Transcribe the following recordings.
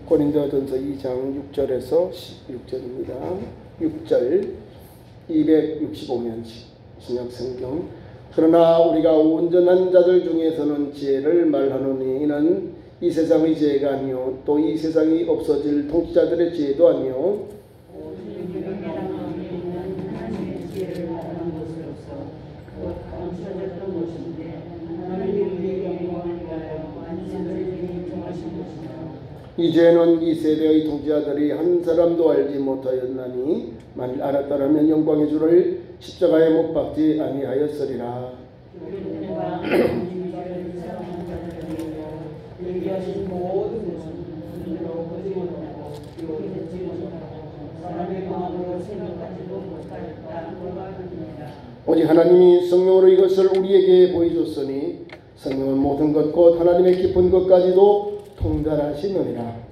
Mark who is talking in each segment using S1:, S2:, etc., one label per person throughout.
S1: 고린도전서 2장 6절에서 16절입니다. 6절 265면 신약성경. 그러나 우리가 온전한 자들 중에서는 지혜를 말하노니 이는 이 세상의 지혜가 아니요 또 이 세상이 없어질 통치자들의 지혜도 아니요 이제는 이 세대의 통치자들이 한 사람도 알지 못하였나니 만일 알았더라면 영광의 주를 십자가에 못 박지 아니하였으리라. 오직 하나님이 성령으로 이것을 우리에게 보여줬으니 성령은 모든 것 곧 하나님의 깊은 것까지도 통달하시느니라.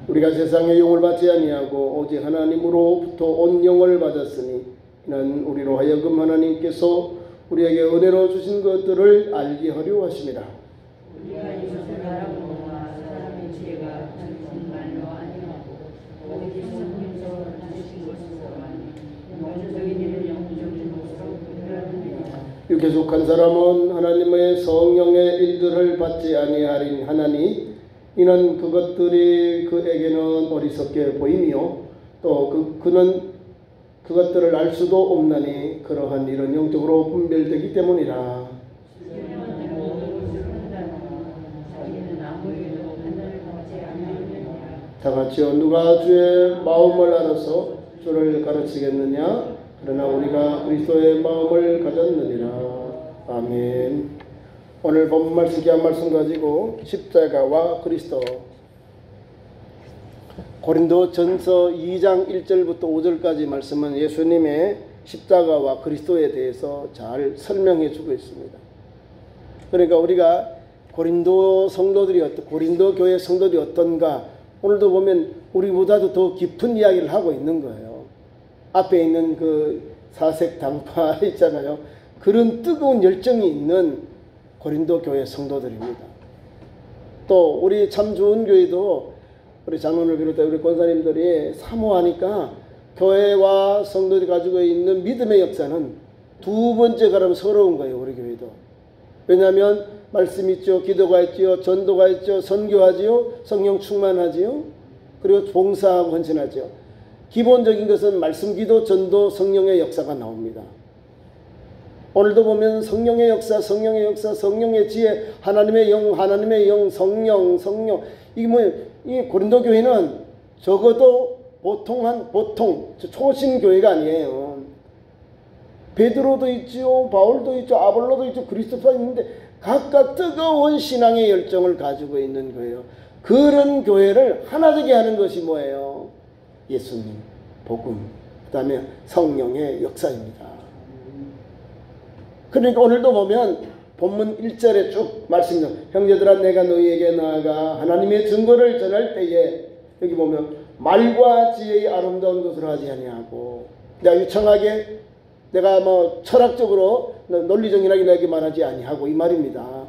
S1: 우리가 세상의 영을 받지 아니하고 오직 하나님으로부터 온 영을 받았으니 이는 우리로 하여금 하나님께서 우리에게 은혜로 주신 것들을 알게 하려 하심이라. 육에 속한 사람은 하나님의 성령의 일들을 받지 아니하리니 하나니 이는 그것들이 그에게는 어리석게 보이며 또 그는 그것들을 알 수도 없나니 그러한 일은 영적으로 분별되기 때문이라. 다 같이요. 누가 주의 마음을 알아서 주를 가르치겠느냐? 그러나 우리가 그리스도의 마음을 가졌느니라. 아멘. 오늘 본 말씀 귀한 말씀 가지고 십자가와 그리스도, 고린도전서 2장 1절부터 5절까지 말씀은 예수님의 십자가와 그리스도에 대해서 잘 설명해 주고 있습니다. 그러니까 우리가 고린도 교회 성도들이 어떤가, 오늘도 보면 우리보다도 더 깊은 이야기를 하고 있는 거예요. 앞에 있는 그 사색 당파 있잖아요. 그런 뜨거운 열정이 있는 고린도 교회 성도들입니다. 또 우리 참 좋은 교회도 우리 장로를 비롯해 우리 권사님들이 사모하니까 교회와 성도들이 가지고 있는 믿음의 역사는 두 번째 가면 서러운 거예요. 우리 교회도. 왜냐하면 말씀 있죠. 기도가 있죠. 전도가 있죠. 선교하지요. 성령 충만하지요. 그리고 봉사하고 헌신하죠. 기본적인 것은 말씀, 기도, 전도, 성령의 역사가 나옵니다. 오늘도 보면 성령의 역사, 성령의 지혜, 하나님의 영, 성령. 이 고린도 교회는 적어도 보통 초신 교회가 아니에요. 베드로도 있죠, 바울도 있죠, 아볼로도 있죠, 그리스도가 있는데 각각 뜨거운 신앙의 열정을 가지고 있는 거예요. 그런 교회를 하나 되게 하는 것이 뭐예요? 예수님, 복음, 그 다음에 성령의 역사입니다. 그러니까 오늘도 보면 본문 1절에 쭉 말씀해요. 형제들아 내가 너희에게 나아가 하나님의 증거를 전할 때에 여기 보면 말과 지혜의 아름다운 것으로 하지 아니하고, 내가 유창하게 내가 철학적으로 논리정연하게 말하지 아니하고 이 말입니다.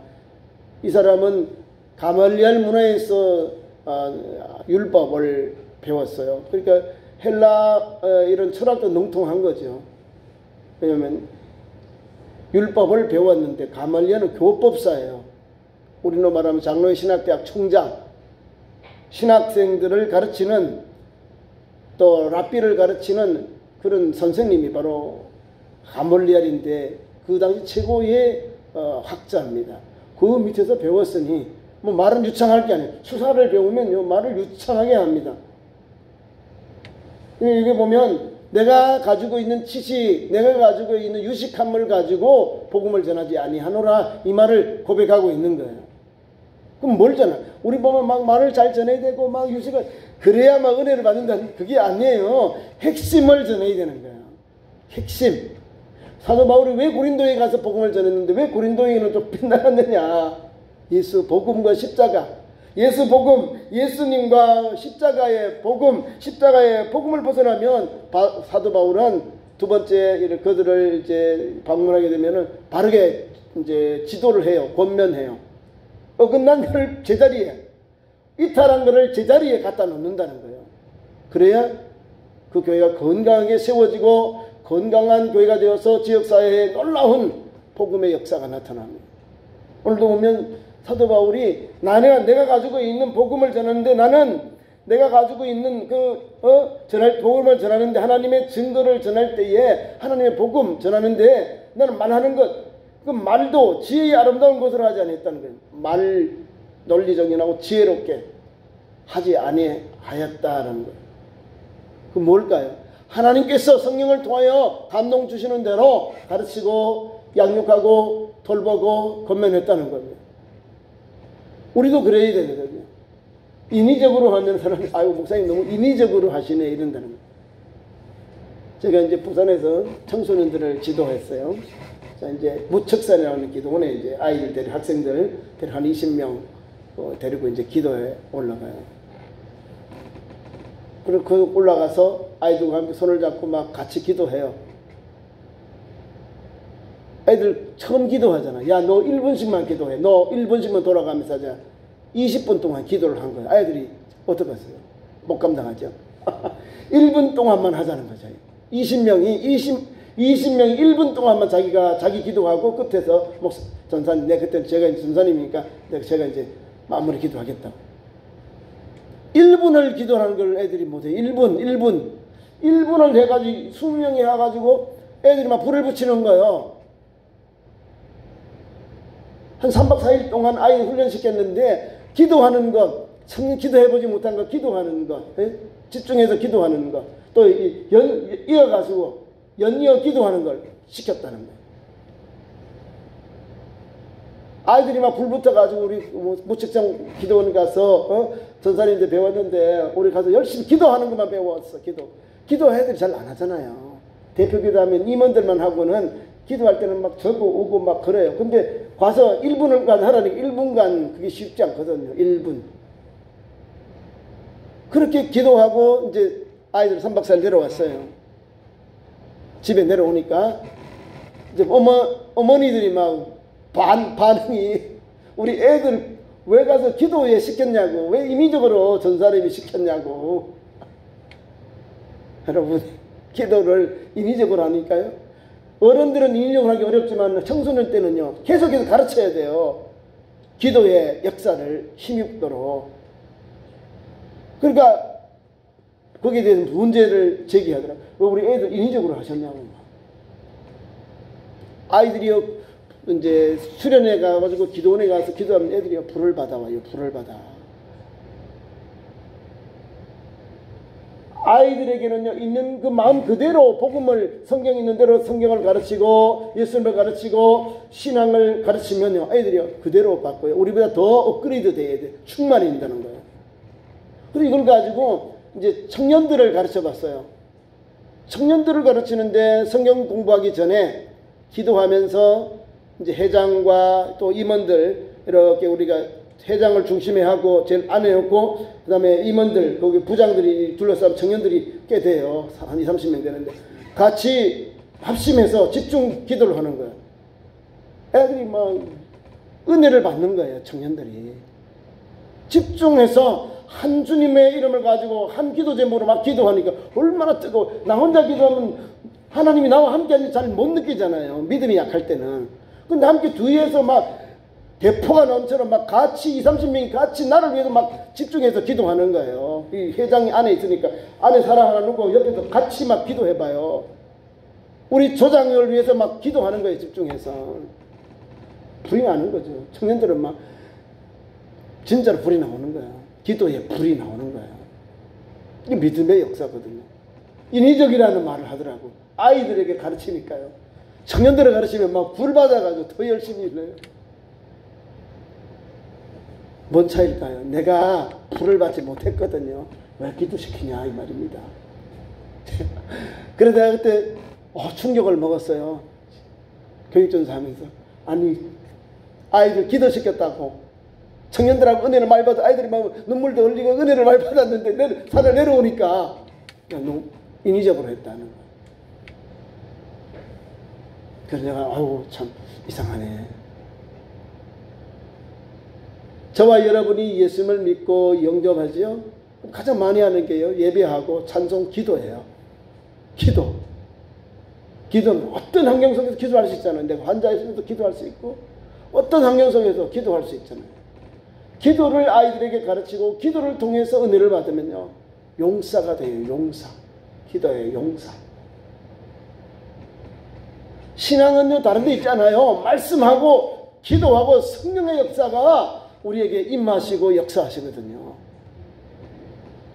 S1: 이 사람은 가말리엘 문화에서 율법을 배웠어요. 그러니까 헬라 이런 철학도 능통한 거죠. 왜냐하면 율법을 배웠는데 가말리엘은 교법사예요. 우리로 말하면 장로의 신학대학 총장, 신학생들을 가르치는, 또 랍비를 가르치는 그런 선생님이 바로 가말리엘인데 그 당시 최고의 학자입니다. 그 밑에서 배웠으니 말은 유창할 게 아니에요. 수사를 배우면 말을 유창하게 합니다. 이게 보면 내가 가지고 있는 지식, 내가 가지고 있는 유식함을 가지고 복음을 전하지 아니하노라, 이 말을 고백하고 있는 거예요. 그럼 뭘 전하? 우리 보면 막 말을 잘 전해야 되고 막 유식을 그래야 막 은혜를 받는다, 그게 아니에요. 핵심을 전해야 되는 거예요. 핵심. 사도 바울이 왜 고린도에 가서 복음을 전했는데 왜 고린도에는 좀 빗나갔느냐? 예수 복음과 십자가, 예수 복음, 예수님과 십자가의 복음, 십자가의 복음을 벗어나면 사도 바울은 두 번째 그들을 이제 방문하게 되면은 바르게 이제 지도를 해요. 권면해요. 어긋난 것을 제자리에, 이탈한 것을 제자리에 갖다 놓는다는 거예요. 그래야 그 교회가 건강하게 세워지고 건강한 교회가 되어서 지역사회에 놀라운 복음의 역사가 나타납니다. 오늘도 보면 사도 바울이 내가 가지고 있는 복음을 전하는데, 나는 내가 가지고 있는 전할 복음을 전하는데, 하나님의 증거를 전할 때에 하나님의 복음 전하는데 나는 말하는 것, 그 말도 지혜의 아름다운 것으로 하지 아니했다는 거예요. 말 논리정연하고 지혜롭게 하지 아니하였다라는 거예요. 그 뭘까요? 하나님께서 성령을 통하여 감동 주시는 대로 가르치고 양육하고 돌보고 권면했다는 겁니다. 우리도 그래야 되거든요. 인위적으로 하는 사람이, 아이고 목사님 너무 인위적으로 하시네, 이런다는 거예요. 제가 이제 부산에서 청소년들을 지도했어요. 자, 이제 무척산이라는 기도원에 이제 아이들 데리고, 학생들 데리고 한 20명 데리고 이제 기도에 올라가요. 그리고 그 올라가서 아이들과 함께 손을 잡고 막 같이 기도해요. 애들 처음 기도하잖아. 야, 너 1분씩만 기도해. 너 1분씩만 돌아가면서 하자. 20분 동안 기도를 한 거예요. 아이들이 어떡했어요? 못 감당하죠. 1분 동안만 하자는 거죠. 20명이 1분 동안만 자기 기도하고 끝에서 전사님, 그때는 제가 이제 전사님이니까 제가 이제 마무리 기도하겠다고. 1분을 기도하는 걸 애들이 못해요. 1분을 해가지고 20명이 해가지고 애들이 막 불을 붙이는 거예요. 한 3박 4일 동안 아이 훈련시켰는데, 기도하는 것, 기도해보지 못한 것, 기도하는 것, 집중해서 기도하는 것, 또 이어가지고 연이어 기도하는 걸 시켰다는 거예요. 아이들이 막 불 붙어가지고 우리 무책정 기도원 가서 전사님들 배웠는데, 우리 가서 열심히 기도하는 것만 배웠어. 기도 애들이 잘 안 하잖아요. 대표 기도하면 임원들만 하고는, 기도할 때는 막 적고 오고 막 그래요. 근데 가서 1분간 하라니까 1분간 그게 쉽지 않거든요. 1분. 그렇게 기도하고 이제 아이들 3박 4일 내려왔어요. 집에 내려오니까 이제 어머니들이 막 반응이, 우리 애들 왜 가서 기도회 시켰냐고, 왜 임의적으로 전사님이 시켰냐고. 여러분, 기도를 인위적으로 하니까요. 어른들은 인위적으로 하기 어렵지만 청소년 때는요, 계속해서 가르쳐야 돼요. 기도의 역사를 힘입도록. 그러니까 거기에 대해서 문제를 제기하더라고요. 왜 우리 애들 인위적으로 하셨냐고. 아이들이요, 이제 수련회 가가지고 기도원에 가서 기도하면 애들이요, 불을 받아와요. 불을 받아. 아이들에게는요, 있는 그 마음 그대로 복음을, 성경 있는 대로 성경을 가르치고 예수님을 가르치고 신앙을 가르치면요, 아이들이요 그대로 바꿔요. 우리보다 더 업그레이드 돼야 돼. 충만이 된다는 거예요. 그리고 이걸 가지고 이제 청년들을 가르쳐 봤어요. 청년들을 가르치는데 성경 공부하기 전에 기도하면서 이제 회장과 또 임원들, 이렇게 우리가 회장을 중심에 하고 제일 안에 놓고, 그 다음에 임원들, 거기 부장들이 둘러싸면 청년들이 꽤 돼요. 한 20, 30명 되는데 같이 합심해서 집중 기도를 하는 거예요. 애들이 막 은혜를 받는 거예요. 청년들이 집중해서 한 주님의 이름을 가지고 한 기도 제목으로 막 기도하니까 얼마나 뜨거워. 나 혼자 기도하면 하나님이 나와 함께 하는지 잘 못 느끼잖아요. 믿음이 약할 때는. 근데 함께 뒤에서 막 대포가 넘처럼 막 같이 20, 30명이 같이 나를 위해서 막 집중해서 기도하는 거예요. 이 회장이 안에 있으니까 안에 사람 하나 놓고 옆에서 같이 막 기도해봐요. 우리 조장을 위해서 막 기도하는 거예요. 집중해서. 불이 나는 거죠. 청년들은 막 진짜로 불이 나오는 거야. 기도에 불이 나오는 거야. 이게 믿음의 역사거든요. 인위적이라는 말을 하더라고. 아이들에게 가르치니까요. 청년들을 가르치면 막 불 받아가지고 더 열심히 일해요. 뭔 차이일까요? 내가 불을 받지 못했거든요. 왜 기도시키냐 이 말입니다. 그래서 내가 그때 충격을 먹었어요. 교육전사 하면서. 아니, 아이들 기도시켰다고 청년들하고 은혜를 많이 받아, 아이들이 막 눈물도 흘리고 은혜를 많이 받았는데 산에 내려오니까 너무 인위적으로 했다는 거예요. 그래서 내가 아우 참 이상하네. 저와 여러분이 예수님을 믿고 영접하지요? 가장 많이 하는 게요, 예배하고 찬송, 기도예요. 기도는 어떤 환경 속에서 기도할 수 있잖아요. 내가 환자에서도 기도할 수 있고 어떤 환경 속에서 기도할 수 있잖아요. 기도를 아이들에게 가르치고 기도를 통해서 은혜를 받으면요, 용사가 돼요. 용사. 기도예요. 용사. 신앙은요 다른 데 있잖아요. 말씀하고 기도하고 성령의 역사가 우리에게 임하시고 역사하시거든요.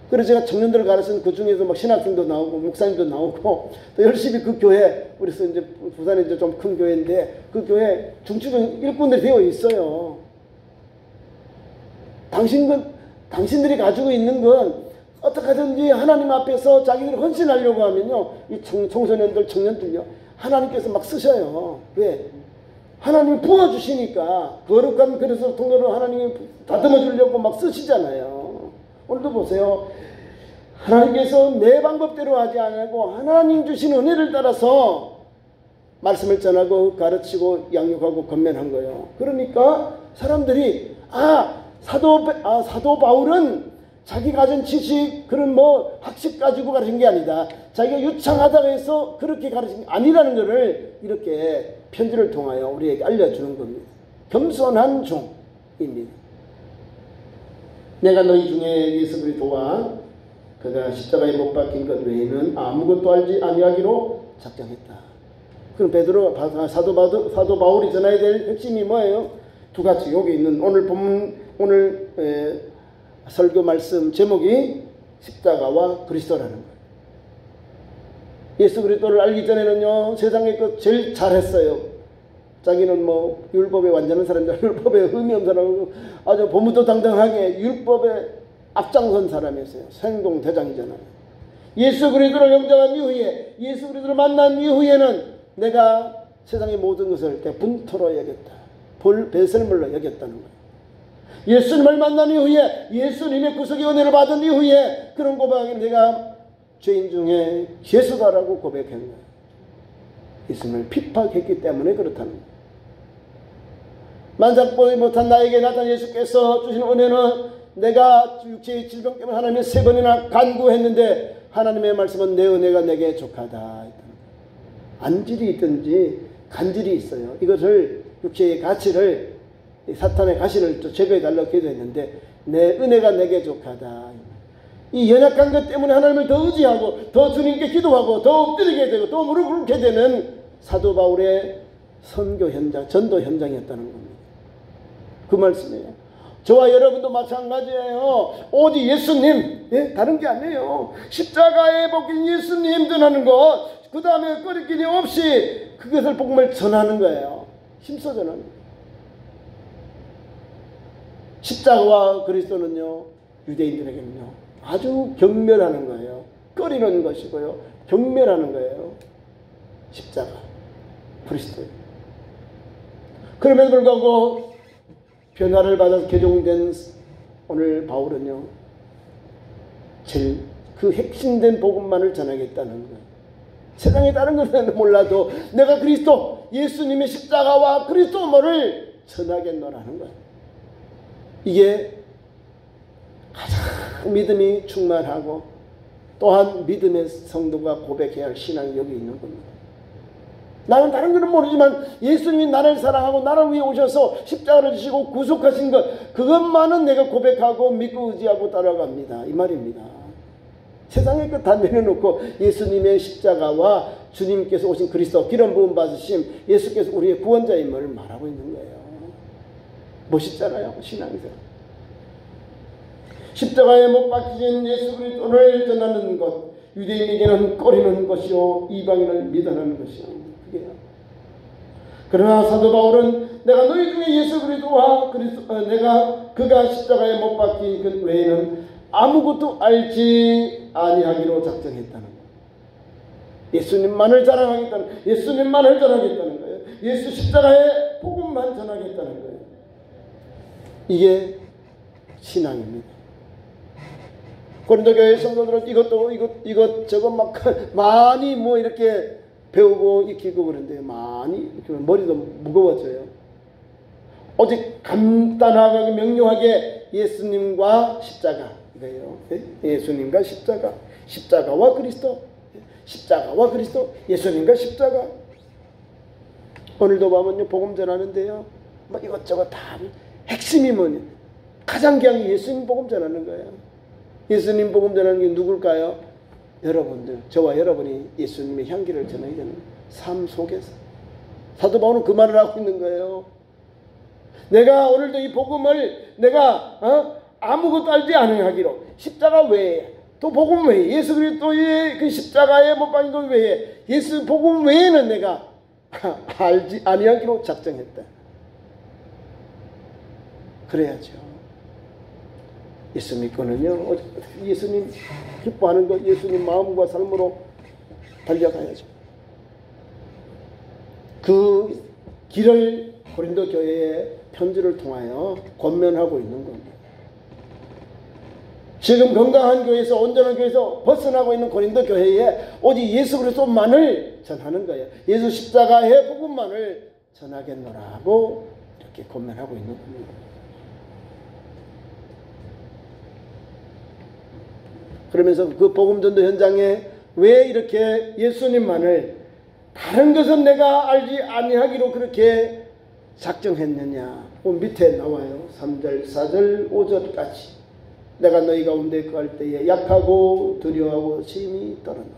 S1: 그래서 제가 청년들을 가르치는 그 중에서 막 신학생도 나오고 목사님도 나오고 또 열심히 그 교회, 우리서 이제 부산에 이제 좀 큰 교회인데 그 교회 중추적 일꾼들이 되어 있어요. 당신들이 가지고 있는 건 어떻게 하든지 하나님 앞에서 자기들이 헌신하려고 하면요, 이 청소년들, 청년들요, 하나님께서 막 쓰셔요. 왜? 하나님이 부어주시니까. 거룩한 그릇으로 통로로 하나님이 다듬어 주려고 막 쓰시잖아요. 오늘도 보세요. 하나님께서 내 방법대로 하지 않고 하나님 주신 은혜를 따라서 말씀을 전하고 가르치고 양육하고 건면한 거예요. 그러니까 사람들이 사도 바울은 자기 가진 지식, 그런 뭐 학식 가지고 가르친 게 아니다, 자기가 유창하다고 해서 그렇게 가르친 게 아니라는 것을 이렇게 편지를 통하여 우리에게 알려주는 겁니다. 겸손한 종입니다. 내가 너희 중에 예수 그리스도와 그가 십자가에 못 박힌 것 외에는 아무것도 알지 아니하기로 작정했다. 그럼 사도 바울이 전해야 될 핵심이 뭐예요? 두 가지. 여기 있는 오늘 본문, 오늘 설교 말씀 제목이 십자가와 그리스도라는 거예요. 예수 그리스도를 알기 전에는요, 세상에 제일 잘했어요. 자기는 뭐 율법에 완전한 사람이다, 율법에 의미 없는 사람이고 아주 보무도당당하게 율법에 앞장선 사람이었어요. 생동 대장이잖아요. 예수 그리스도를 영접한 이후에, 예수 그리스도를 만난 이후에는 내가 세상의 모든 것을 대분토로 여겼다, 배설물로 여겼다는 거예요. 예수님을 만난 이후에, 예수님의 구속의 은혜를 받은 이후에 그런 고백을 내가 죄인 중에 죄수다라고 고백한 거예요. 예수님을 핍박했기 때문에 그렇다는 거예요. 만삭보지 못한 나에게 나타난 예수께서 주신 은혜는 내가 육체의 질병 때문에 하나님의 3번이나 간구했는데 하나님의 말씀은 내 은혜가 내게 족하다. 안질이 있든지 간질이 있어요. 이것을 육체의 가치를, 사탄의 가시를 제거해달라고 기도했는데 내 은혜가 내게 족하다. 이 연약한 것 때문에 하나님을 더 의지하고 더 주님께 기도하고 더 엎드리게 되고 더 무릎 꿇게 되는 사도 바울의 선교 현장, 전도 현장이었다는 겁니다. 그 말씀이에요. 저와 여러분도 마찬가지예요. 오직 예수님, 다른 게 아니에요. 십자가에 박힌 예수님 전하는 것, 그 다음에 꺼리끼니 없이 그것을 복음을 전하는 거예요. 힘써 전하는 거예요. 십자가와 그리스도는요, 유대인들에게는요 아주 경멸하는 거예요. 꺼리는 것이고요, 경멸하는 거예요. 십자가, 그리스도예요. 그럼에도 불구하고 변화를 받아서 개종된 오늘 바울은요, 제일 그 핵심된 복음만을 전하겠다는 거예요. 세상에 다른 것은 몰라도 내가 그리스도, 예수님의 십자가와 그리스도를 전하겠노라는 거예요. 이게 가장 믿음이 충만하고 또한 믿음의 성도가 고백해야 할 신앙이 여기 있는 겁니다. 나는 다른 것은 모르지만 예수님이 나를 사랑하고 나를 위해 오셔서 십자가를 지시고 구속하신 것, 그것만은 내가 고백하고 믿고 의지하고 따라갑니다, 이 말입니다. 세상의 것 다 내려놓고 예수님의 십자가와 주님께서 오신 그리스도, 기름 부음 받으심, 예수께서 우리의 구원자임을 말하고 있는 거예요. 멋있잖아요, 신앙에서. 십자가에 못 박히신 예수 그리스도를 전하는 것, 유대인에게는 꺼리는 것이요 이방인을 미단하는 것이요. 그게요. 그러나 사도 바울은 내가 너희 중에 예수 그리스도와 그가 십자가에 못 박힌 그 외에는 아무것도 알지 아니하기로 작정했다는 거예요. 예수님만을 자랑하겠다는, 예수님만을 전하겠다는 거예요. 예수 십자가의 복음만 전하겠다는 거예요. 이게 신앙입니다. 고린도 교회 성도들은 이것 저것 막 많이 뭐 이렇게 배우고 익히고 그런데 많이 머리도 무거워져요. 오직 간단하게 명료하게 예수님과 십자가 이거예요. 예수님과 십자가, 십자가와 그리스도, 십자가와 그리스도, 예수님과 십자가. 오늘도 보면요, 복음 전하는데요, 뭐 이것저것 다 핵심이 뭐냐, 가장 귀한 게 예수님 복음 전하는 거예요. 예수님 복음 전하는 게 누굴까요? 여러분들, 저와 여러분이 예수님의 향기를 전해야 되는 삶 속에서. 사도 바울은 그 말을 하고 있는 거예요. 내가 오늘도 이 복음을 내가 아무것도 알지 아니하기로, 십자가 외에 또 복음 외에, 예수 그리스도의 그 십자가에 못 박힌 것 외에, 예수 복음 외에는 내가 알지 아니하기로 작정했다. 그래야죠. 예수 믿고는요, 예수님 기뻐하는 것, 예수님 마음과 삶으로 달려가야죠. 그 길을 고린도 교회의 편지를 통하여 권면하고 있는 겁니다. 지금 건강한 교회에서, 온전한 교회에서 벗어나고 있는 고린도 교회에 오직 예수 그리스도만을 전하는 거예요. 예수 십자가의 복음만을 전하겠노라고 이렇게 권면하고 있는 겁니다. 그러면서 그 복음전도 현장에 왜 이렇게 예수님만을, 다른 것은 내가 알지 아니하기로 그렇게 작정했느냐. 밑에 나와요. 3절, 4절, 5절까지. 내가 너희 가운데 거할 때에 약하고 두려워하고 심히 떨어노라.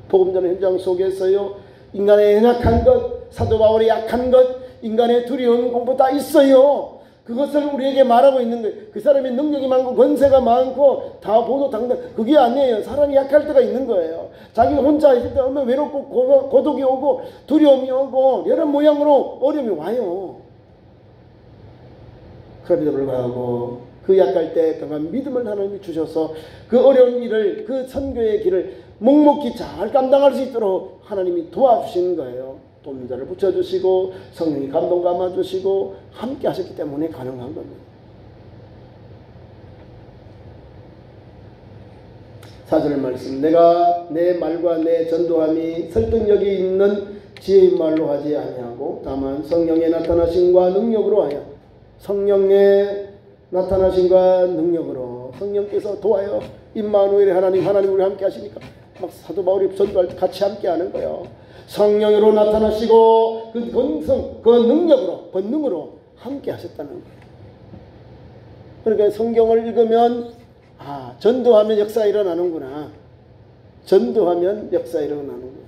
S1: 복음전 현장 속에서요, 인간의 연약한 것, 사도 바울의 약한 것, 인간의 두려운 공부 다 있어요. 그것을 우리에게 말하고 있는 거예요. 그 사람이 능력이 많고 권세가 많고 다 보도 당당, 그게 아니에요. 사람이 약할 때가 있는 거예요. 자기가 혼자 있을 때 얼마나 외롭고 고독이 오고 두려움이 오고 여러 모양으로 어려움이 와요. 그럼에도 불구하고 그 약할 때 강한 믿음을 하나님이 주셔서 그 어려운 일을, 그 선교의 길을 묵묵히 잘 감당할 수 있도록 하나님이 도와주시는 거예요. 돕자를 붙여주시고 성령이 감동 감아주시고 함께 하셨기 때문에 가능한 겁니다. 4절 말씀, 내가 내 말과 내 전도함이 설득력이 있는 지혜의 말로 하지 아니하고 다만 성령의 나타나심과 능력으로 하여, 성령의 나타나심과 능력으로, 성령께서 도와요. 임마누엘의 하나님 우리 함께 하시니까 막 사도 바울이 전도할 때 같이 함께 하는 거예요. 성령으로 나타나시고 그 권성, 그 능력으로, 권능으로 함께 하셨다는 거예요. 그러니까 성경을 읽으면 전도하면 역사 일어나는구나. 전도하면 역사 일어나는 거예요.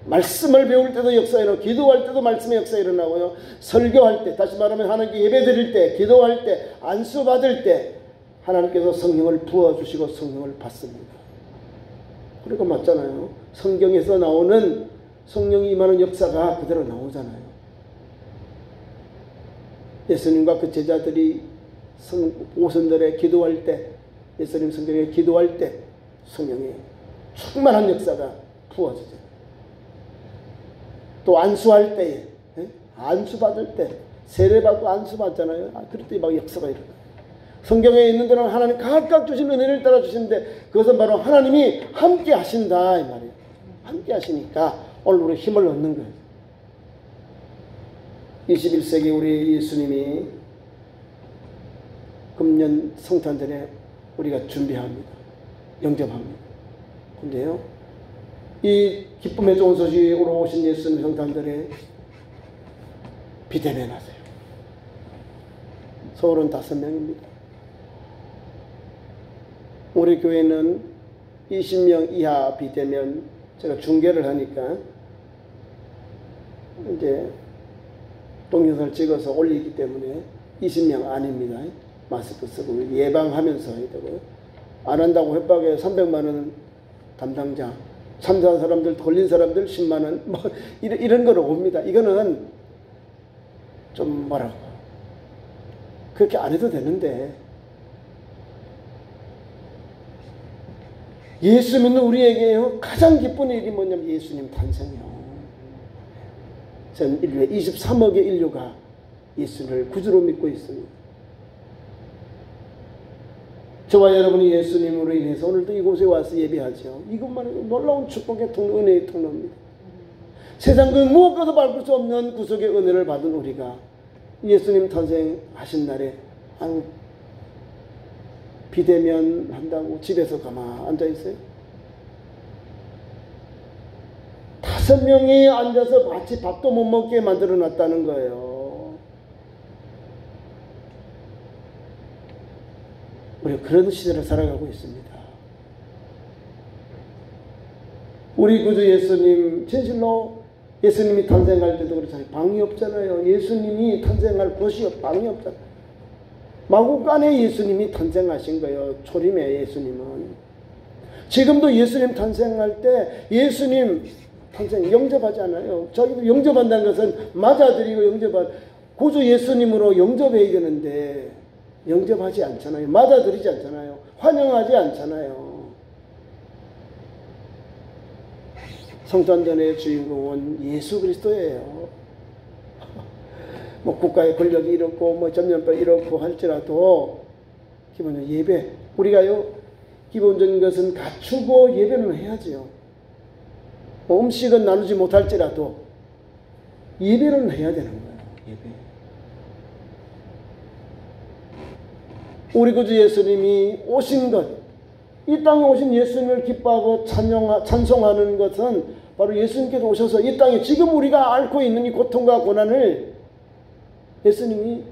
S1: 말씀을 배울 때도 역사 일어나고, 기도할 때도 말씀의 역사 일어나고요. 설교할 때, 다시 말하면 하나님께 예배 드릴 때, 기도할 때, 안수 받을 때 하나님께서 성령을 부어주시고 성령을 받습니다. 그러니까 맞잖아요. 성경에서 나오는 성령이 임하는 역사가 그대로 나오잖아요. 예수님과 그 제자들이 오순절에 기도할 때, 예수님 성경에 기도할 때 성령의 충만한 역사가 부어지죠. 또 안수할 때에, 안수 받을 때, 세례 받고 안수 받잖아요. 그럴 때 막 역사가 일어나요. 성경에 있는 데는 하나님 각각 주신 은혜를 따라 주시는데 그것은 바로 하나님이 함께 하신다 이 말이에요. 함께 하시니까 오늘 우리 힘을 얻는 거예요. 21세기 우리 예수님이 금년 성탄절에 우리가 준비합니다. 영접합니다. 근데요, 이 기쁨의 좋은 소식으로 오신 예수님 성탄절에 비대면 하세요. 서울은 5명입니다. 우리 교회는 20명 이하 비대면, 제가 중계를 하니까 이제 동영상을 찍어서 올리기 때문에 20명 아닙니다. 마스크 쓰고 예방하면서 해야 되고요. 안 한다고 협박에 300만 원 담당자, 참사한 사람들, 걸린 사람들 10만 원, 뭐 이런 거로 옵니다. 이거는 좀 뭐라고, 그렇게 안 해도 되는데, 예수 믿는 우리에게요, 가장 기쁜 일이 뭐냐면 예수님 탄생이요. 전 인류의 23억의 인류가 예수를 구주로 믿고 있습니다. 저와 여러분이 예수님으로 인해서 오늘도 이곳에 와서 예배하죠. 이것만 해도 놀라운 축복의 통로, 은혜의 통로입니다. 세상 그 무엇과도 바꿀 수 없는 구속의 은혜를 받은 우리가 예수님 탄생하신 날에 비대면 한다고 집에서 가만 앉아 있어요? 5명이 앉아서 같이 밥도 못 먹게 만들어 놨다는 거예요. 우리가 그런 시대를 살아가고 있습니다. 우리 구주 예수님, 진실로 예수님이 탄생할 때도 그렇잖아요. 방이 없잖아요. 예수님이 탄생할 곳이 방이 없잖아요. 마구간에 예수님이 탄생하신 거예요. 초림의 예수님은. 지금도 예수님 탄생할 때 예수님 탄생 영접하지 않아요. 자기도 영접한다는 것은 맞아들이고 구주 예수님으로 영접해야 되는데 영접하지 않잖아요. 맞아들이지 않잖아요. 환영하지 않잖아요. 성탄절의 주인공은 예수 그리스도예요. 뭐 국가의 권력이 이렇고 뭐 전면법 이렇고 할지라도 기본적으로 예배, 우리가요 기본적인 것은 갖추고 예배는 해야지요. 뭐 음식은 나누지 못할지라도 예배는 해야 되는 거예요. 예배. 우리 구주 예수님이 오신 것, 이 땅에 오신 예수님을 기뻐하고 찬송하는 것은 바로 예수님께서 오셔서 이 땅에 지금 우리가 앓고 있는 이 고통과 고난을 예수님이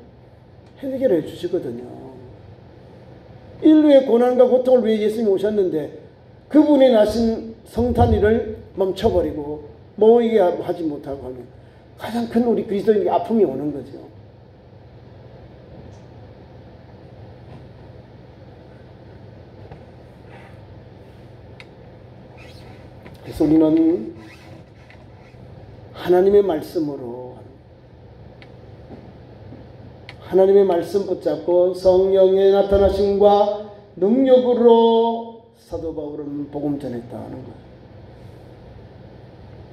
S1: 해결해 주시거든요. 인류의 고난과 고통을 위해 예수님이 오셨는데 그분이 나신 성탄일을 멈춰버리고 모이게 하지 못하고 하면 가장 큰 우리 그리스도인에게 아픔이 오는 거죠. 그래서 우리는 하나님의 말씀으로 하나님의 말씀 붙잡고 성령의 나타나심과 능력으로 사도 바울은 복음 전했다는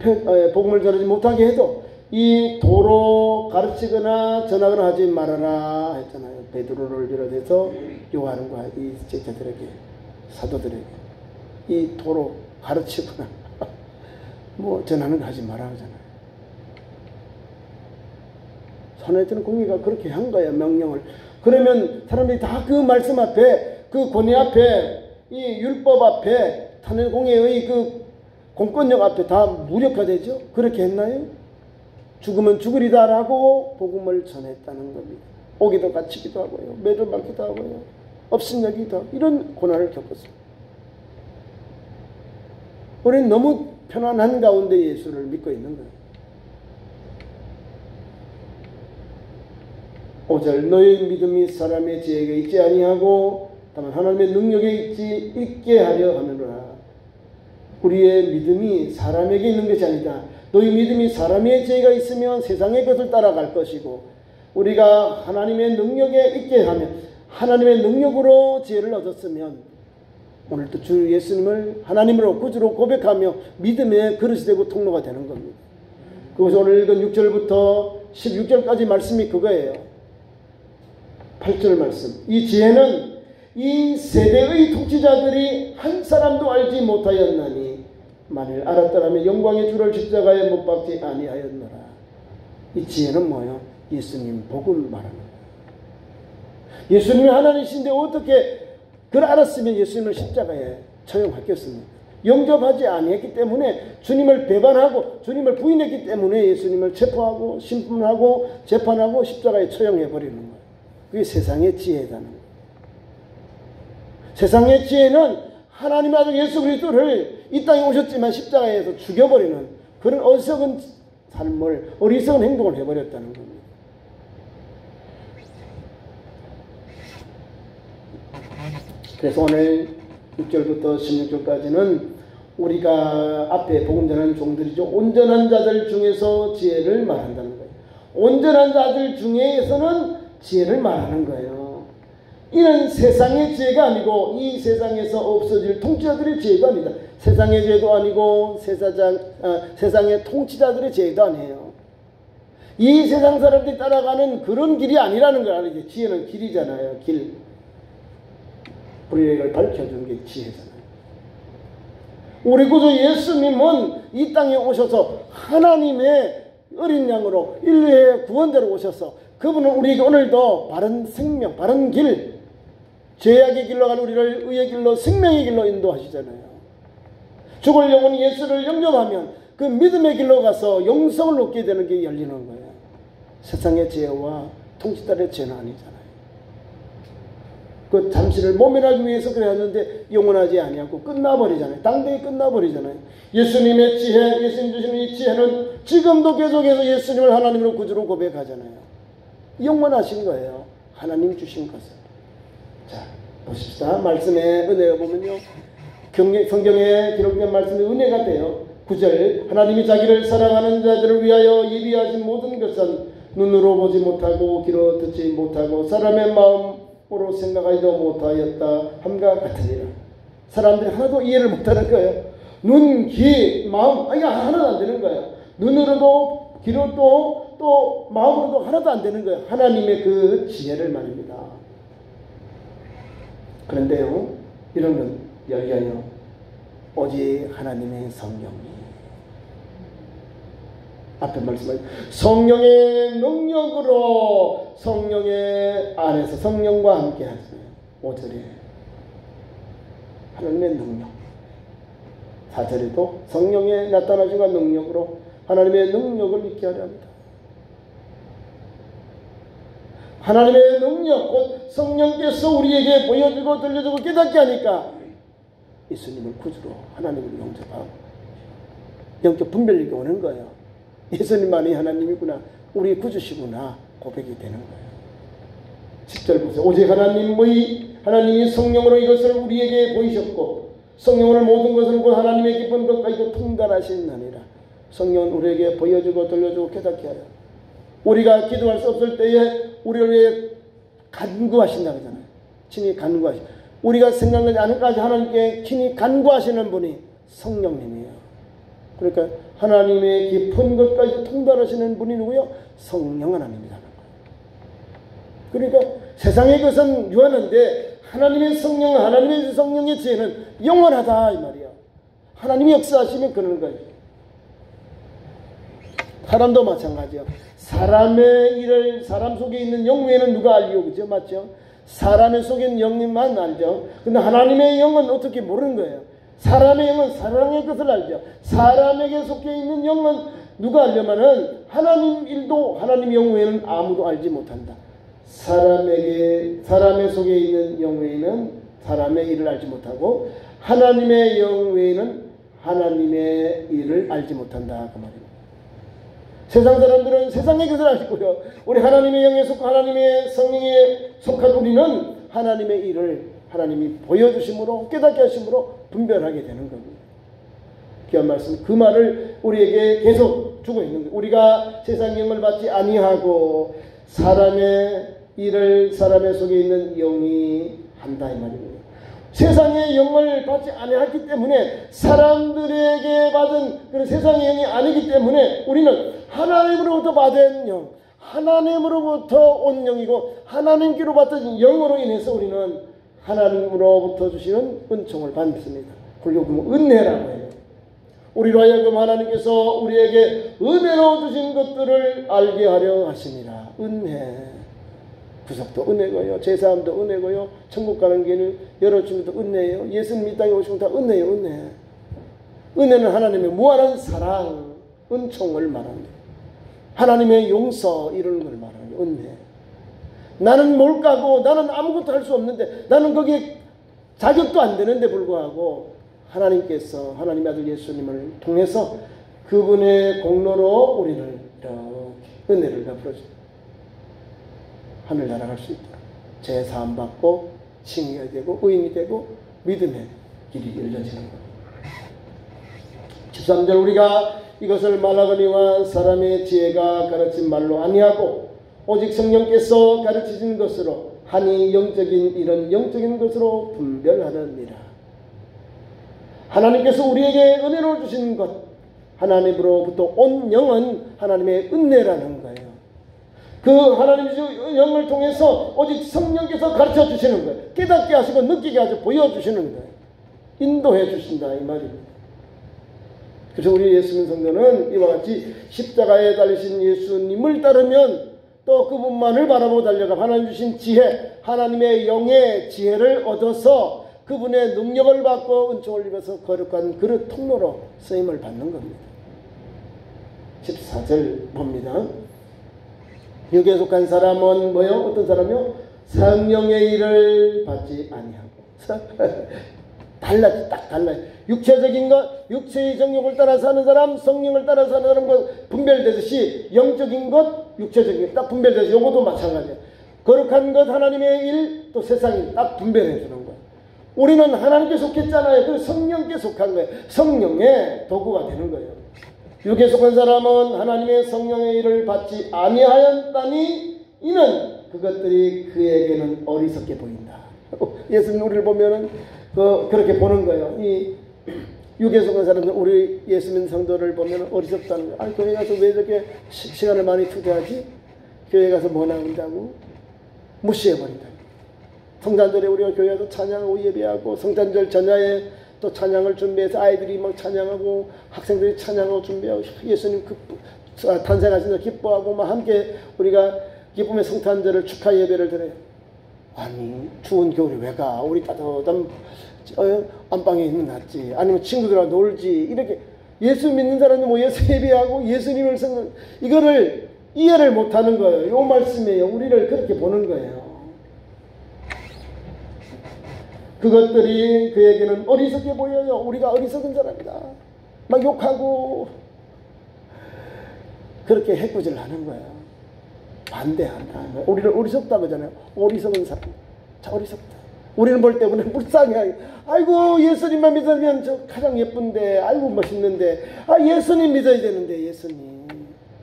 S1: 거예요. 복음을 전하지 못하게 해도 이 도로 가르치거나 전하거나 하지 말아라 했잖아요. 베드로를 비롯해서 요한과 이 제자들에게, 사도들에게 이 도로 가르치거나 뭐 전하는 거 하지 말아 하잖아요. 산헤드린 공의가 그렇게 한 거야, 명령을. 그러면 사람들이 다 그 말씀 앞에, 그 권위 앞에, 이 율법 앞에, 산헤드린 공의의 그 공권력 앞에 다 무력화되죠? 그렇게 했나요? 죽으면 죽으리다라고 복음을 전했다는 겁니다. 오기도 갇히기도 하고요, 매를 맞기도 하고요, 업신여기도 하고, 이런 고난을 겪었습니다. 우리는 너무 편안한 가운데 예수를 믿고 있는 거예요. 5절 너의 믿음이 사람의 지혜에 있지 아니하고 다만 하나님의 능력에 있게 하려 하느니라. 우리의 믿음이 사람에게 있는 것이 아니다. 너희 믿음이 사람의 지혜가 있으면 세상의 것을 따라갈 것이고 우리가 하나님의 능력에 있게 하면 하나님의 능력으로 지혜를 얻었으면 오늘도 주 예수님을 하나님으로 구주로 고백하며 믿음의 그릇이 되고 통로가 되는 겁니다. 그것이 오늘 읽은 6절부터 16절까지 말씀이 그거예요. 8절 말씀. 이 지혜는 이 세대의 통치자들이 한 사람도 알지 못하였나니 만일 알았더라면 영광의 주를 십자가에 못 박지 아니하였노라. 이 지혜는 뭐예요? 예수님 복음 말하는 거예요. 예수님이 하나님이신데 어떻게 그걸 알았으면 예수님을 십자가에 처형했겠습니까? 영접하지 아니했기 때문에 주님을 배반하고 주님을 부인했기 때문에 예수님을 체포하고 심판하고 재판하고 십자가에 처형해버리는 거예요. 그게 세상의 지혜라는 거예요. 세상의 지혜는 하나님의 아들 예수 그리스도를 이 땅에 오셨지만 십자가에서 죽여버리는 그런 어리석은 삶을, 어리석은 행동을 해버렸다는 겁니다. 그래서 오늘 6절부터 16절까지는 우리가 앞에 복음 전하는 종들이죠. 온전한 자들 중에서 지혜를 말한다는 거예요. 온전한 자들 중에서는 지혜를 말하는 거예요. 이는 세상의 지혜가 아니고 이 세상에서 없어질 통치자들의 지혜도 아니다. 세상의 지혜도 아니고 세상의 통치자들의 지혜도 아니에요. 이 세상 사람들이 따라가는 그런 길이 아니라는 걸 알아요. 지혜는 길이잖아요. 길. 불의를 밝혀주는 게 지혜잖아요. 우리 구주 예수님은 이 땅에 오셔서 하나님의 어린 양으로 인류의 구원자로 오셔서 그분은 우리에게 오늘도 바른 생명, 바른 길, 죄악의 길로 가는 우리를 의의 길로, 생명의 길로 인도하시잖아요. 죽을 영혼 예수를 영접하면 그 믿음의 길로 가서 영생을 얻게 되는 게 열리는 거예요. 세상의 죄와 통치달의 죄는 아니잖아요. 그 잠시를 모면하기 위해서 그랬는데 영원하지 아니하고 끝나버리잖아요. 당대히 끝나버리잖아요. 예수님의 지혜, 예수님 주시는 이 지혜는 지금도 계속해서 예수님을 하나님으로 구주로 고백하잖아요. 영원하신 거예요. 하나님 주신 것을. 자, 보십시다. 말씀의 은혜가 보면요, 성경에 기록된 말씀의 은혜 같아요. 9절, 하나님이 자기를 사랑하는 자들을 위하여 예비하신 모든 것은 눈으로 보지 못하고 귀로 듣지 못하고 사람의 마음으로 생각하지도 못하였다 함과 같으니라. 사람들이 하나도 이해를 못하는 거예요. 눈, 귀, 마음, 이게 하나도 안 되는 거예요. 눈으로도 귀로도 또 마음으로도 하나도 안 되는 거예요. 하나님의 그 지혜를 말입니다. 그런데요, 이런 건 열려요. 오직 하나님의 성령이. 앞에 말씀하신 성령의 능력으로 성령의 안에서 성령과 함께 하세요. 5절에 하나님의 능력. 4절에도 성령의 나타나심과 능력으로 하나님의 능력을 있게 하려 합니다. 하나님의 능력, 곧 성령께서 우리에게 보여주고 들려주고 깨닫게 하니까 예수님을 구주로 하나님을 영접하고 영적 분별력이 오는 거예요. 예수님만이 하나님이구나, 우리 구주시구나 고백이 되는 거예요. 10절 보세요. 오직 하나님이 성령으로 이것을 우리에게 보이셨고 성령으로 모든 것을 곧 하나님의 기쁜 것까지도 통달하시느니라. 성령은 우리에게 보여주고 들려주고 깨닫게 하여 우리가 기도할 수 없을 때에 우리를 위해 간구하신다 그러잖아요. 친히 간구하시. 우리가 생각나지 않을 까지 하나님께 친히 간구하시는 분이 성령님이에요. 그러니까 하나님의 깊은 것까지 통달하시는 분이 누구요? 성령 하나님이라는 거예요. 그러니까 세상의 것은 유한한데 하나님의 성령의 지혜는 영원하다 이 말이야. 하나님이 역사하시면 그러는 거예요. 사람도 마찬가지야. 사람의 일을 사람 속에 있는 영 외에는 누가 알리요? 그죠? 맞죠? 사람의 속에 있는 영님만 알죠. 근데 하나님의 영은 어떻게 모르는 거예요? 사람의 영은 사람의 것을 알죠. 사람에게 속해 있는 영은 누가 알려면은 하나님 일도 하나님 영 외에는 아무도 알지 못한다. 사람의 속에 있는 영 외에는 사람의 일을 알지 못하고 하나님의 영 외에는 하나님의 일을 알지 못한다 그 말입니다. 세상 사람들은 세상의 것을 알고요. 우리 하나님의 영에 속고 하나님의 성령에 속한 우리는 하나님의 일을 하나님이 보여주심으로 깨닫게 하심으로 분별하게 되는 겁니다. 귀한 말씀, 그 말을 우리에게 계속 주고 있는 거예요. 우리가 세상 영을 받지 아니하고 사람의 일을 사람의 속에 있는 영이 한다 이 말입니다. 세상의 영을 받지 아니하기 때문에 사람들에게 받은 그런 세상의 영이 아니기 때문에 우리는 하나님으로부터 받은 영, 하나님으로부터 온 영이고 하나님께로 받은 영으로 인해서 우리는 하나님으로부터 주시는 은총을 받습니다. 그리고 은혜라고 해요. 우리로 하여금 하나님께서 우리에게 은혜로 주신 것들을 알게 하려 하십니다. 은혜. 구속도 은혜고요. 제사함도 은혜고요. 천국 가는 길을 열어주는 것도 은혜예요. 예수님 이 땅에 오시면 다 은혜예요. 은혜. 은혜는 하나님의 무한한 사랑, 은총을 말합니다. 하나님의 용서 이런 걸 말하는 거예요. 은혜. 나는 몰카고 나는 아무것도 할 수 없는데 나는 거기에 자격도 안 되는데 불구하고 하나님께서 하나님의 아들 예수님을 통해서 그분의 공로로 우리를 이렇게 은혜를 베풀어 줍니다. 하늘 날아갈 수 있다. 죄 사함 받고 칭의가 되고 의인이 되고 믿음의 길이 열려지는 겁니다. 13절 우리가 이것을 말하거니와 사람의 지혜가 가르친 말로 아니하고 오직 성령께서 가르치신 것으로 하니 영적인 일은 영적인 것으로 분별하느니라. 하나님께서 우리에게 은혜로 주신 것, 하나님으로부터 온 영은 하나님의 은혜라는 거예요. 그 하나님의 영을 통해서 오직 성령께서 가르쳐 주시는 거예요. 깨닫게 하시고 느끼게 하시고 보여주시는 거예요. 인도해 주신다 이 말입니다. 그래서 우리 예수 믿는 성도는 이와 같이 십자가에 달리신 예수님을 따르면 또 그분만을 바라보고 달려가 하나님 주신 지혜, 하나님의 영의 지혜를 얻어서 그분의 능력을 받고 은총을 입어서 거룩한 그릇 통로로 쓰임을 받는 겁니다. 14절 봅니다. 육에 속한 사람은 뭐요? 어떤 사람이요? 성령의 일을 받지 아니하고. 달라요. 딱 달라요. 육체적인 것, 육체의 정욕을 따라서 하는 사람, 성령을 따라서 하는 사람과 분별되듯이 영적인 것, 육체적인 것 딱 분별되듯이 요것도 마찬가지예요. 거룩한 것 하나님의 일, 또 세상일 딱 분별해 주는 거예요. 우리는 하나님께 속했잖아요. 그래서 성령께 속한 거예요. 성령의 도구가 되는 거예요. 육에 속한 사람은 하나님의 성령의 일을 받지 아니하였다니 이는 그것들이 그에게는 어리석게 보인다. 예수님 우리를 보면은 그렇게 보는 거예요. 이 육에 속한 사람들, 우리 예수 믿는 성도를 보면 어리석다는 거예요. 아니, 교회 가서 왜 이렇게 시간을 많이 투자하지? 교회 가서 뭐 나온다고? 무시해버린다. 성탄절에 우리가 교회 가서 찬양하고 예배하고, 성탄절 전야에 또 찬양을 준비해서 아이들이 막 찬양하고, 학생들이 찬양하고 준비하고, 예수님 탄생하신 날 기뻐하고, 막 함께 우리가 기쁨의 성탄절을 축하 예배를 드려요. 아니, 추운 겨울에 왜 가? 우리 따뜻한 안방에 있는 낫지. 아니면 친구들하고 놀지. 이렇게 예수 믿는 사람이 뭐 예수 예배하고 예수님을 생각, 이거를 이해를 못하는 거예요. 이 말씀이에요. 우리를 그렇게 보는 거예요. 그것들이 그에게는 어리석게 보여요. 우리가 어리석은 사람이다. 막 욕하고 그렇게 해꾸질을 하는 거예요. 반대한다. 우리를 어리석다 그러잖아요. 어리석은 사람. 자, 어리석다. 우리는 볼 때 우리는 불쌍해. 아이고, 예수님만 믿으면 저 가장 예쁜데, 아이고 멋있는데, 아, 예수님 믿어야 되는데,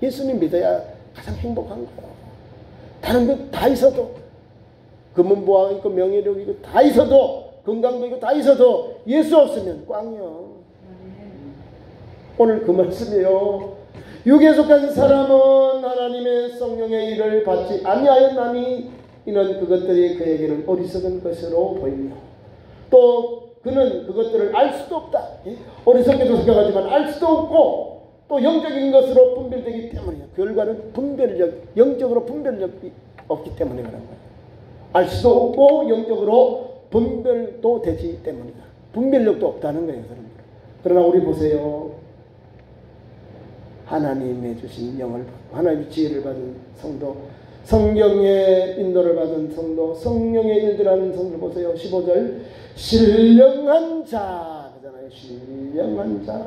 S1: 예수님 믿어야 가장 행복한 거야. 다른 것 다 있어도, 금은보화 있고 명예력 있고 다 있어도, 건강도 있고 다 있어도 예수 없으면 꽝이요. 오늘 그 말씀이에요. 육에 속한 사람은 하나님의 성령의 일을 받지 아니하였나니 이는 그것들이 그에게는 어리석은 것으로 보이며, 또 그는 그것들을 알 수도 없다. 어리석게도 생각하지만 알 수도 없고, 또 영적인 것으로 분별되기 때문이에요. 결과는 영적으로 분별력이 없기 때문에 그런 거예요. 알 수도 없고 영적으로 분별도 되지 때문이다. 분별력도 없다는 거예요, 여러분. 그러나 우리 보세요. 하나님의 주신 영을 받고 하나님의 지혜를 받은 성도, 성령의 인도를 받은 성도, 성령의 일들하는 성도 보세요. 15절 신령한 자 그잖아요. 신령한 자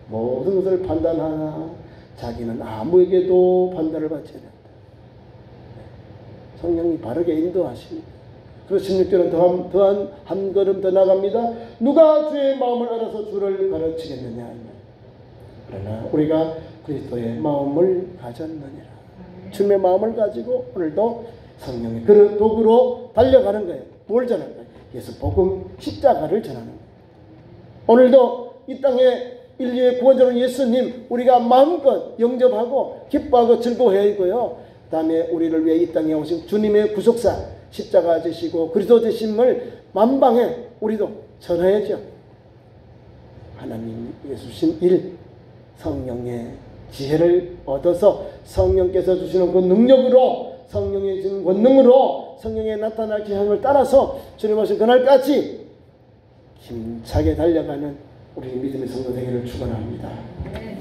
S1: 모든 것을 판단하나 자기는 아무에게도 판단을 받지 않는다. 성령이 바르게 인도하십니다. 그래서 16절은 더한 한 걸음 더 나갑니다. 누가 주의 마음을 알아서 주를 가르치겠느냐. 그러나 우리가 그리스도의 마음을 가졌느니라. 주님의 마음을 가지고 오늘도 성령의 그 도구로 달려가는 거예요. 뭘 전하는 거예요? 예수 복음 십자가를 전하는 거예요. 오늘도 이 땅에 인류의 구원자로 예수님 우리가 마음껏 영접하고 기뻐하고 즐거워해야 하고요. 그 다음에 우리를 위해 이 땅에 오신 주님의 구속사 십자가 되시고 그리스도 되심을 만방에 우리도 전해야죠. 하나님 예수 주신 일, 성령의 지혜를 얻어서 성령께서 주시는 그 능력으로, 성령의 주는 권능으로, 성령의 나타날 기한을 따라서 주님 오신 그날까지 힘차게 달려가는 우리 믿음의 성도 되기를 축원합니다.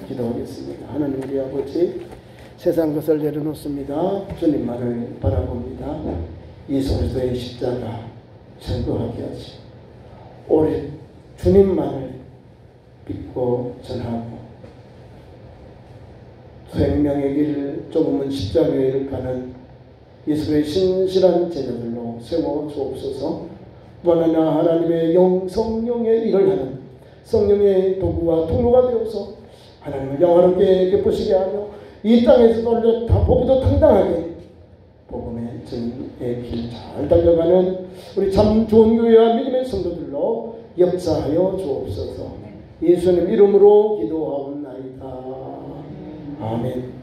S1: 기도하겠습니다. 하나님 우리 아버지, 세상 것을 내려놓습니다. 주님만을 바라봅니다. 예수 그리스도의 십자가 증거하게 하시고 오직 주님만을 믿고 전하고 생명의 길 좁은 십자가의 길을 가는 예수의 신실한 제자들로 세워 주옵소서. 원하나 하나님의 성령의 일을 하는 성령의 도구와 통로가 되어서 하나님을 영화롭게 기쁘시게 하며 이 땅에서도 다 보기도 당당하게 복음의 정의 길 잘 달려가는 우리 참 좋은 교회와 믿음의 성도들로 역사하여 주옵소서. 예수님 이름으로 기도하옵나이다. 아멘.